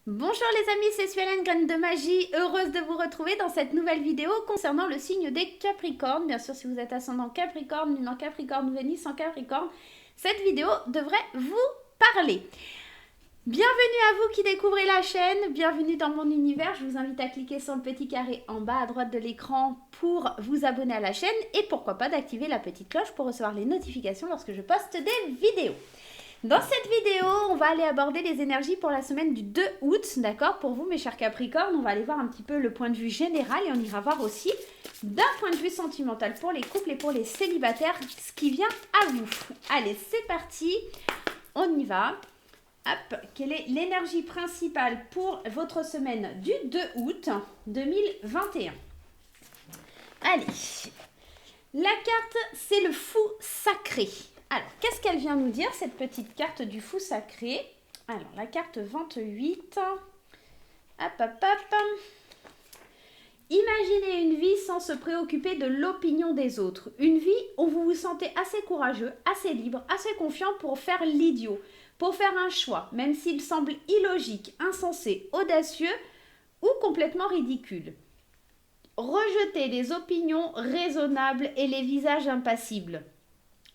Bonjour les amis, c'est Suelen, graine de magie, heureuse de vous retrouver dans cette nouvelle vidéo concernant le signe des Capricornes. Bien sûr, si vous êtes ascendant Capricorne, lune en Capricorne, Vénus en Capricorne, cette vidéo devrait vous parler. Bienvenue à vous qui découvrez la chaîne, bienvenue dans mon univers. Je vous invite à cliquer sur le petit carré en bas à droite de l'écran pour vous abonner à la chaîne et pourquoi pas d'activer la petite cloche pour recevoir les notifications lorsque je poste des vidéos. Dans cette vidéo, on va aller aborder les énergies pour la semaine du 2 août, d'accord? Pour vous, mes chers Capricornes, on va aller voir un petit peu le point de vue général et on ira voir aussi d'un point de vue sentimental pour les couples et pour les célibataires, ce qui vient à vous. Allez, c'est parti, on y va. Hop, quelle est l'énergie principale pour votre semaine du 2 août 2021? Allez, la carte, c'est le fou sacré. Alors, qu'est-ce qu'elle vient nous dire, cette petite carte du fou sacré? Alors, la carte 28. Hop, hop, hop. Imaginez une vie sans se préoccuper de l'opinion des autres. Une vie où vous vous sentez assez courageux, assez libre, assez confiant pour faire l'idiot, pour faire un choix, même s'il semble illogique, insensé, audacieux ou complètement ridicule. Rejetez les opinions raisonnables et les visages impassibles.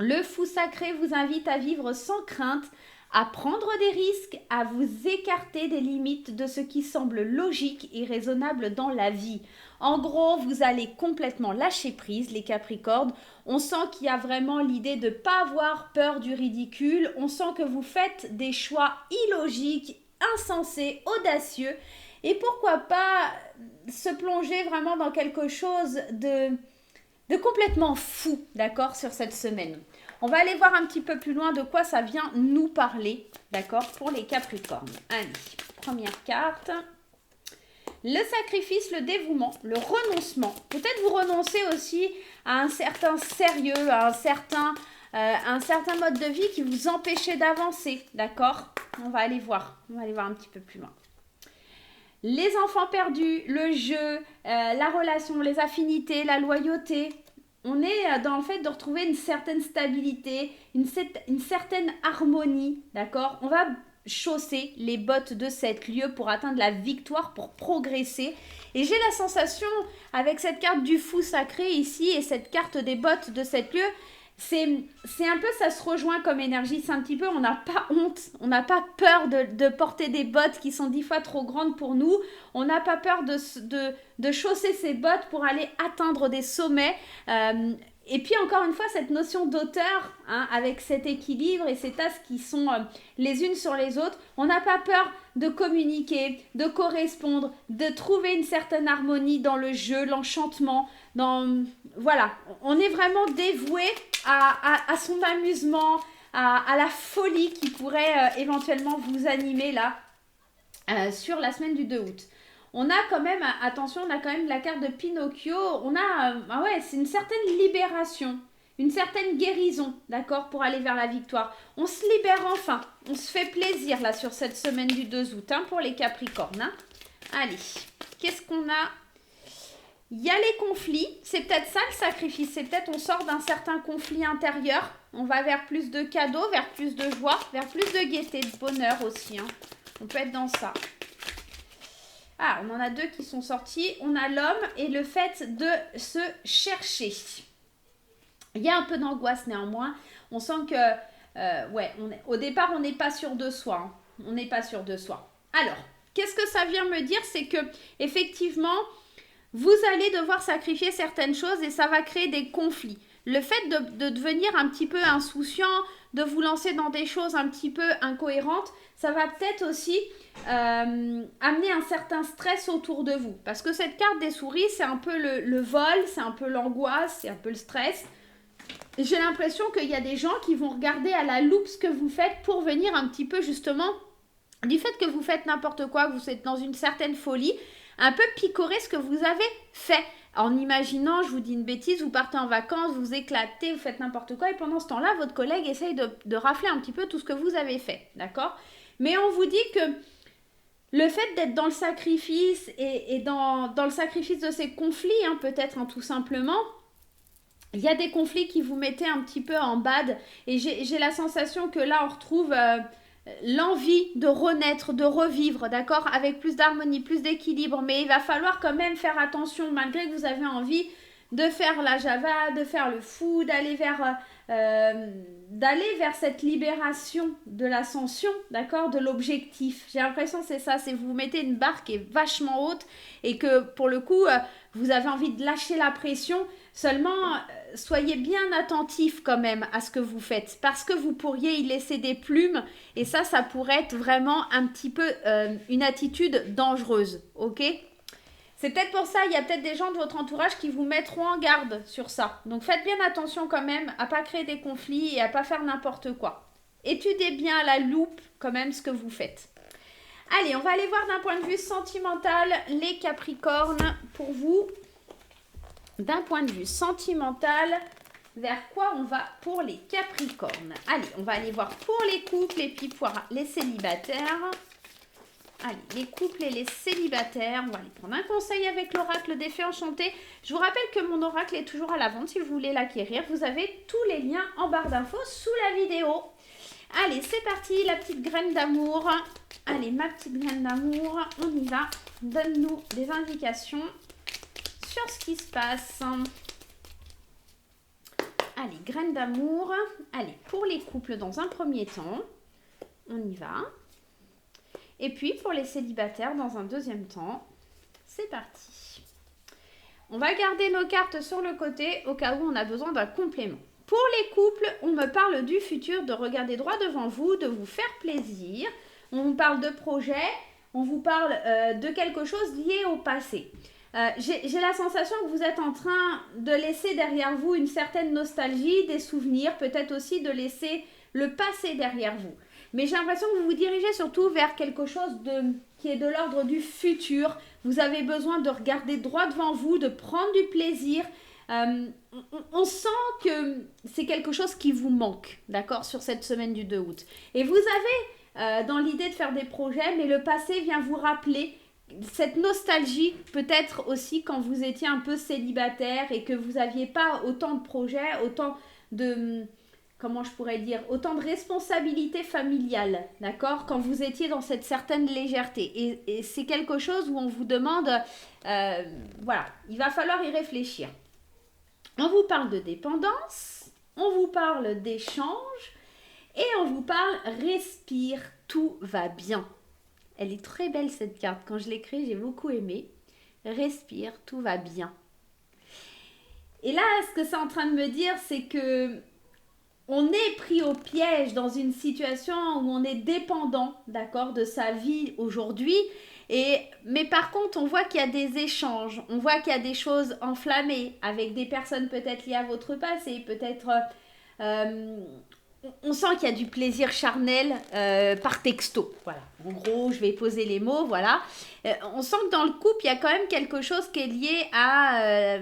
Le fou sacré vous invite à vivre sans crainte, à prendre des risques, à vous écarter des limites de ce qui semble logique et raisonnable dans la vie. En gros, vous allez complètement lâcher prise, les Capricornes. On sent qu'il y a vraiment l'idée de ne pas avoir peur du ridicule. On sent que vous faites des choix illogiques, insensés, audacieux. Et pourquoi pas se plonger vraiment dans quelque chose de complètement fou, d'accord, sur cette semaine. On va aller voir un petit peu plus loin de quoi ça vient nous parler, d'accord, pour les Capricornes. Allez, première carte. Le sacrifice, le dévouement, le renoncement. Peut-être vous renoncez aussi à un certain sérieux, à un certain mode de vie qui vous empêchait d'avancer, d'accord? On va aller voir un petit peu plus loin. Les enfants perdus, le jeu, la relation, les affinités, la loyauté. On est dans le fait de retrouver une certaine stabilité, une certaine harmonie, d'accord? On va chausser les bottes de cet lieu pour atteindre la victoire, pour progresser. Et j'ai la sensation, avec cette carte du fou sacré ici et cette carte des bottes de cet lieu, c'est un peu, ça se rejoint comme énergie, c'est un petit peu, on n'a pas honte, on n'a pas peur de porter des bottes qui sont 10 fois trop grandes pour nous, on n'a pas peur de chausser ses bottes pour aller atteindre des sommets, et puis encore une fois cette notion d'auteur, hein, avec cet équilibre et ces tasses qui sont les unes sur les autres, on n'a pas peur de communiquer, de correspondre, de trouver une certaine harmonie dans le jeu, l'enchantement, voilà, on est vraiment dévoué à son amusement, à la folie qui pourrait éventuellement vous animer là sur la semaine du 2 août. On a quand même, attention, on a quand même la carte de Pinocchio, on a, c'est une certaine libération, une certaine guérison, d'accord, pour aller vers la victoire. On se libère enfin, on se fait plaisir là sur cette semaine du 2 août, hein, pour les Capricornes. Hein. Allez, qu'est-ce qu'on a? Il y a les conflits, c'est peut-être ça le sacrifice, c'est peut-être on sort d'un certain conflit intérieur, on va vers plus de cadeaux, vers plus de joie, vers plus de gaieté, de bonheur aussi. Hein. On peut être dans ça. Ah, on en a deux qui sont sortis. On a l'homme et le fait de se chercher. Il y a un peu d'angoisse néanmoins. On sent que, au départ, on n'est pas sûr de soi. Hein. On n'est pas sûr de soi. Alors, qu'est-ce que ça vient me dire? C'est que, effectivement, vous allez devoir sacrifier certaines choses et ça va créer des conflits. Le fait de devenir un petit peu insouciant, de vous lancer dans des choses un petit peu incohérentes, ça va peut-être aussi amener un certain stress autour de vous. Parce que cette carte des souris, c'est un peu le vol, c'est un peu l'angoisse, c'est un peu le stress. J'ai l'impression qu'il y a des gens qui vont regarder à la loupe ce que vous faites pour venir un petit peu justement du fait que vous faites n'importe quoi, que vous êtes dans une certaine folie, un peu picorer ce que vous avez fait. En imaginant, je vous dis une bêtise, vous partez en vacances, vous éclatez, vous faites n'importe quoi et pendant ce temps-là, votre collègue essaye de rafler un petit peu tout ce que vous avez fait, d'accord? Mais on vous dit que le fait d'être dans le sacrifice et dans le sacrifice de ces conflits, hein, peut-être tout simplement, il y a des conflits qui vous mettaient un petit peu en bad et j'ai la sensation que là on retrouve l'envie de renaître, de revivre, d'accord, avec plus d'harmonie, plus d'équilibre, mais il va falloir quand même faire attention, malgré que vous avez envie de faire la Java, de faire le fou, d'aller vers cette libération de l'ascension, d'accord, de l'objectif. J'ai l'impression que c'est ça, c'est vous mettez une barre qui est vachement haute et que pour le coup, vous avez envie de lâcher la pression. Seulement, soyez bien attentifs quand même à ce que vous faites parce que vous pourriez y laisser des plumes et ça pourrait être vraiment un petit peu une attitude dangereuse, ok? C'est peut-être pour ça, il y a peut-être des gens de votre entourage qui vous mettront en garde sur ça. Donc faites bien attention quand même à pas créer des conflits et à pas faire n'importe quoi. Étudiez bien à la loupe quand même ce que vous faites. Allez, on va aller voir d'un point de vue sentimental les Capricornes pour vous. D'un point de vue sentimental, vers quoi on va pour les Capricornes? Allez, on va aller voir pour les couples et puis pour les célibataires. Allez, les couples et les célibataires, on va aller prendre un conseil avec l'oracle des fées enchantées. Je vous rappelle que mon oracle est toujours à la vente si vous voulez l'acquérir. Vous avez tous les liens en barre d'infos sous la vidéo. Allez, c'est parti, la petite graine d'amour. Allez, ma petite graine d'amour, on y va. Donne-nous des indications sur ce qui se passe. Allez, graine d'amour. Allez, pour les couples dans un premier temps, on y va. Et puis pour les célibataires dans un deuxième temps, c'est parti. On va garder nos cartes sur le côté au cas où on a besoin d'un complément. Pour les couples, on me parle du futur, de regarder droit devant vous, de vous faire plaisir. On vous parle de projets, on vous parle de quelque chose lié au passé. J'ai la sensation que vous êtes en train de laisser derrière vous une certaine nostalgie, des souvenirs, peut-être aussi de laisser le passé derrière vous. Mais j'ai l'impression que vous vous dirigez surtout vers quelque chose qui est de l'ordre du futur. Vous avez besoin de regarder droit devant vous, de prendre du plaisir. On sent que c'est quelque chose qui vous manque, d'accord, sur cette semaine du 2 août. Et vous avez dans l'idée de faire des projets, mais le passé vient vous rappeler cette nostalgie, peut-être aussi quand vous étiez un peu célibataire et que vous n'aviez pas autant de projets, autant de... comment je pourrais dire, autant de responsabilités familiales, d'accord, quand vous étiez dans cette certaine légèreté. Et c'est quelque chose où on vous demande, voilà, il va falloir y réfléchir. On vous parle de dépendance, on vous parle d'échange et on vous parle respire, tout va bien. Elle est très belle cette carte, quand je l'écris j'ai beaucoup aimé. Respire, tout va bien. Et là, ce que c'est en train de me dire, c'est que on est pris au piège dans une situation où on est dépendant, d'accord, de sa vie aujourd'hui. Mais par contre, on voit qu'il y a des échanges, on voit qu'il y a des choses enflammées avec des personnes peut-être liées à votre passé, peut-être... on sent qu'il y a du plaisir charnel par texto. Voilà. En gros, je vais poser les mots, voilà. On sent que dans le couple, il y a quand même quelque chose qui est lié à...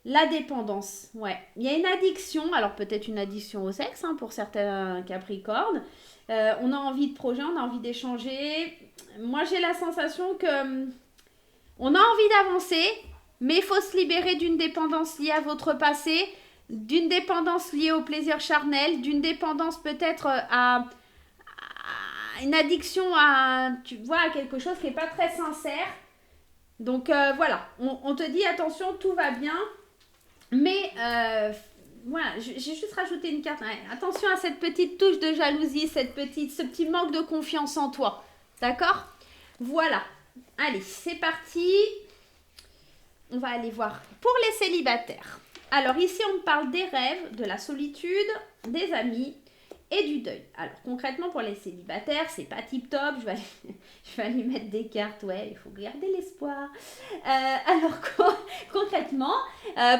la dépendance, ouais. Il y a une addiction, alors peut-être une addiction au sexe hein, pour certains Capricornes. On a envie de projet, on a envie d'échanger. Moi, j'ai la sensation que on a envie d'avancer, mais il faut se libérer d'une dépendance liée à votre passé, d'une dépendance liée au plaisir charnel, d'une dépendance peut-être à une addiction à, tu vois, à quelque chose qui n'est pas très sincère. Donc voilà, on te dit attention, tout va bien. Mais voilà, j'ai juste rajouté une carte. Ouais, attention à cette petite touche de jalousie, ce petit manque de confiance en toi. D'accord? Voilà. Allez, c'est parti. On va aller voir pour les célibataires. Alors ici, on me parle des rêves, de la solitude, des amis et du deuil. Alors concrètement, pour les célibataires, c'est pas tip top. Je vais aller mettre des cartes. Ouais, il faut garder l'espoir. Alors concrètement,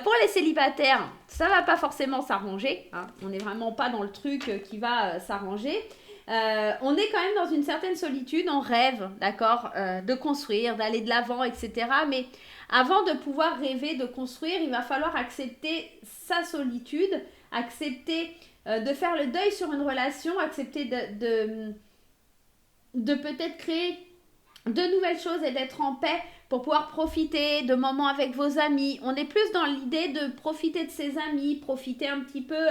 pour les célibataires, ça va pas forcément s'arranger. Hein. On n'est vraiment pas dans le truc qui va s'arranger. On est quand même dans une certaine solitude, on rêve, d'accord, de construire, d'aller de l'avant, etc. Mais avant de pouvoir rêver de construire, il va falloir accepter sa solitude, accepter de faire le deuil sur une relation, accepter de peut-être créer de nouvelles choses et d'être en paix pour pouvoir profiter de moments avec vos amis. On est plus dans l'idée de profiter de ses amis, profiter un petit peu...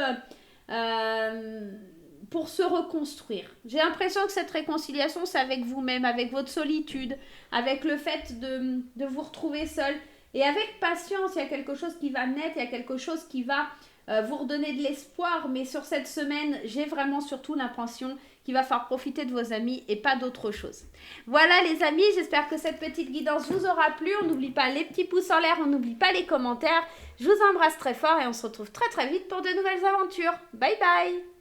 pour se reconstruire. J'ai l'impression que cette réconciliation, c'est avec vous-même, avec votre solitude, avec le fait de vous retrouver seul. Et avec patience, il y a quelque chose qui va naître, il y a quelque chose qui va vous redonner de l'espoir. Mais sur cette semaine, j'ai vraiment surtout l'impression qu'il va falloir profiter de vos amis et pas d'autre chose. Voilà les amis, j'espère que cette petite guidance vous aura plu. On n'oublie pas les petits pouces en l'air, on n'oublie pas les commentaires. Je vous embrasse très fort et on se retrouve très très vite pour de nouvelles aventures. Bye bye!